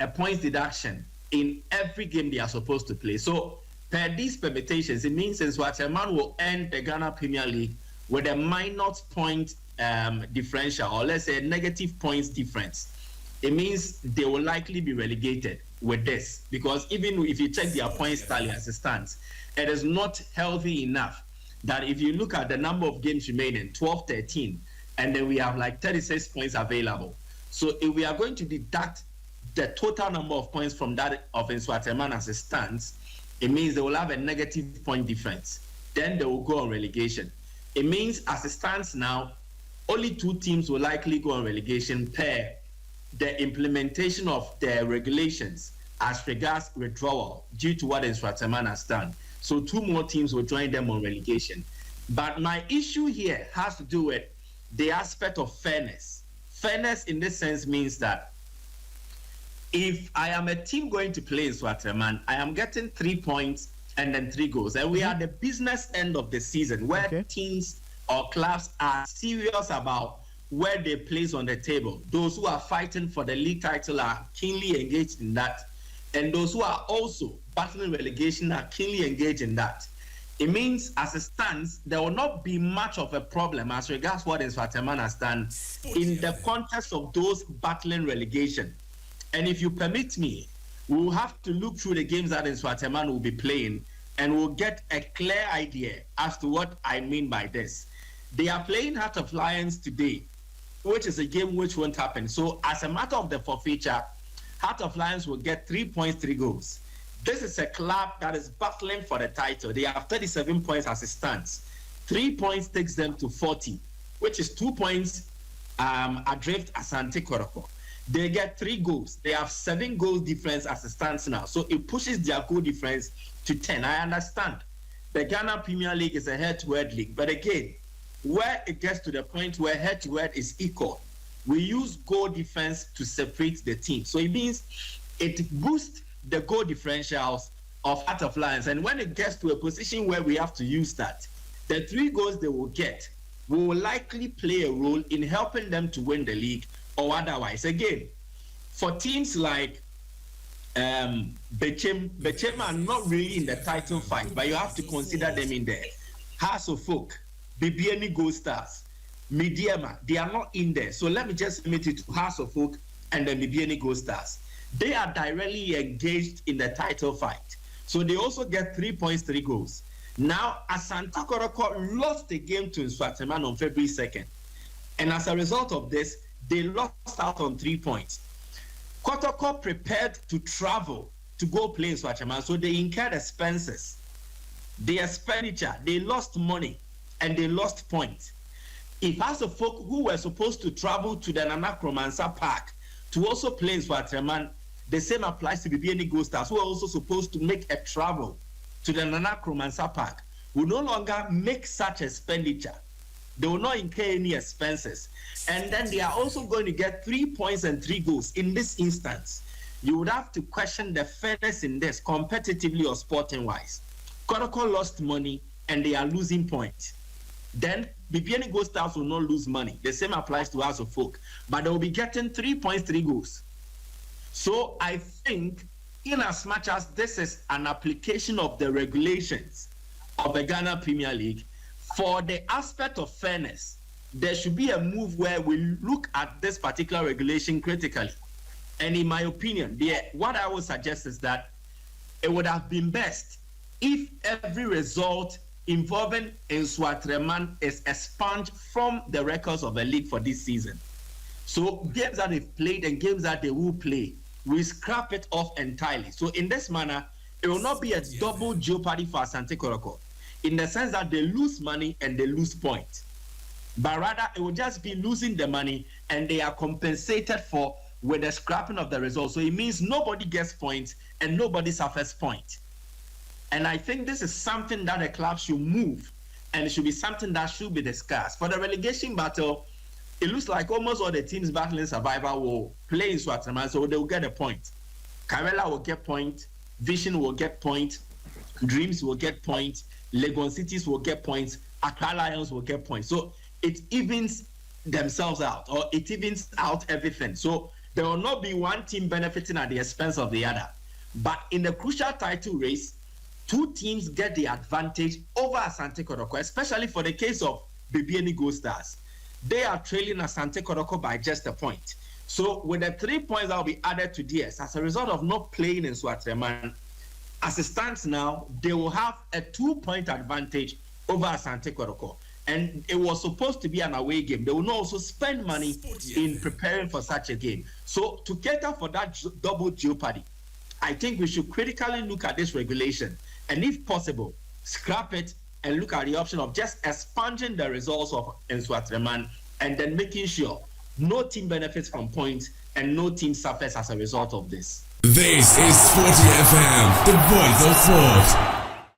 a points deduction in every game they are supposed to play. So per these permutations, it means Nsoatreman will end the Ghana Premier League with a minus point differential, or let's say a negative points difference. It means they will likely be relegated with this, because even if you check their points tally as it stands, it is not healthy enough that if you look at the number of games remaining, 12, 13, and then we have like 36 points available. So if we are going to deduct the total number of points from that of Nsoatreman as it stands, it means they will have a negative point difference. Then they will go on relegation. It means as it stands now, only 2 teams will likely go on relegation per the implementation of the regulations as regards withdrawal due to what Nsoatreman has done. So 2 more teams will join them on relegation. But my issue here has to do with the aspect of fairness. Fairness in this sense means that if I am a team going to play Nsoatreman, I am getting 3 points and then 3 goals. And we are the business end of the season where teams or clubs are serious about where they place on the table. Those who are fighting for the league title are keenly engaged in that. And those who are also battling relegation are keenly engaged in that. It means, as it stands, there will not be much of a problem as regards what Nsoatreman has done in the context of those battling relegation. And if you permit me, we will have to look through the games that Nsoatreman will be playing, and we'll get a clear idea as to what I mean by this. They are playing Heart of Lions today, which is a game which won't happen. So as a matter of the forfeiture, Heart of Lions will get 3 points, 3 goals. This is a club that is battling for the title. They have 37 points as it stands. 3 points takes them to 40, which is 2 points adrift Asante Kotoko. They get 3 goals. They have 7 goals difference as it stands now. So it pushes their goal difference to 10. I understand the Ghana Premier League is a head-to-head league. But again, where it gets to the point where head-to-head is equal, we use goal difference to separate the team. So it means it boosts the goal differentials of Heart of Lions. And when it gets to a position where we have to use that, the 3 goals they will get will likely play a role in helping them to win the league or otherwise. Again, for teams like Bechem are not really in the title fight, but you have to consider them in there. House of Folk, Bibiani Gold Stars, Mediama, they are not in there. So let me just limit it to House of Folk and the Bibiani Gold Stars. They are directly engaged in the title fight. So they also get 3 points, 3 goals. Now, Asante Kotoko lost the game to Nsoatreman on February 2nd. And as a result of this, they lost out on 3 points. Kotoko prepared to travel to go play Nsoatreman, so they incurred expenses. The expenditure, they lost money, and they lost points. If as a folk who were supposed to travel to the Nana Kromansa Park to also play Nsoatreman, the same applies to BBN Gold Stars, who are also supposed to make a travel to the Nana Kromansa Park, will no longer make such expenditure. They will not incur any expenses. And then they are also going to get 3 points and 3 goals. In this instance, you would have to question the fairness in this, competitively or sporting-wise. Kotoko lost money, and they are losing points. Then BBN Gold Stars will not lose money. The same applies to House of Folk. But they will be getting 3 points, 3 goals. So I think, in as much as this is an application of the regulations of the Ghana Premier League, for the aspect of fairness, there should be a move where we look at this particular regulation critically. And in my opinion, what I would suggest is that it would have been best if every result involving Nsoatreman is expunged from the records of the league for this season. So games that they've played and games that they will play, we scrap it off entirely. So in this manner, it will not be a double jeopardy for Asante Kotoko, in the sense that they lose money and they lose points. But rather, it will just be losing the money and they are compensated for with the scrapping of the results. So it means nobody gets points and nobody suffers points. And I think this is something that the club should move, and it should be something that should be discussed. For the relegation battle, it looks like almost all the teams battling survival will play in Nsoatreman, so they will get a point. Karela will get point, Vision will get point, Dreams will get points, Legon Cities will get points, Accra Lions will get points. So it evens themselves out, or it evens out everything. So there will not be one team benefiting at the expense of the other. But in the crucial title race, two teams get the advantage over Asante Kotoko, especially for the case of Bibiani Gold Stars. They are trailing Asante Kotoko by just a point. So with the 3 points that will be added to DS as a result of not playing in Nsoatreman, as it stands now, they will have a 2-point advantage over Asante Kotoko. And it was supposed to be an away game. They will not also spend money in preparing for such a game. So to cater for that double jeopardy, I think we should critically look at this regulation and, if possible, scrap it and look at the option of just expunging the results of Nsoatreman and then making sure no team benefits from points and no team suffers as a result of this. This is 40 FM, the voice of sport.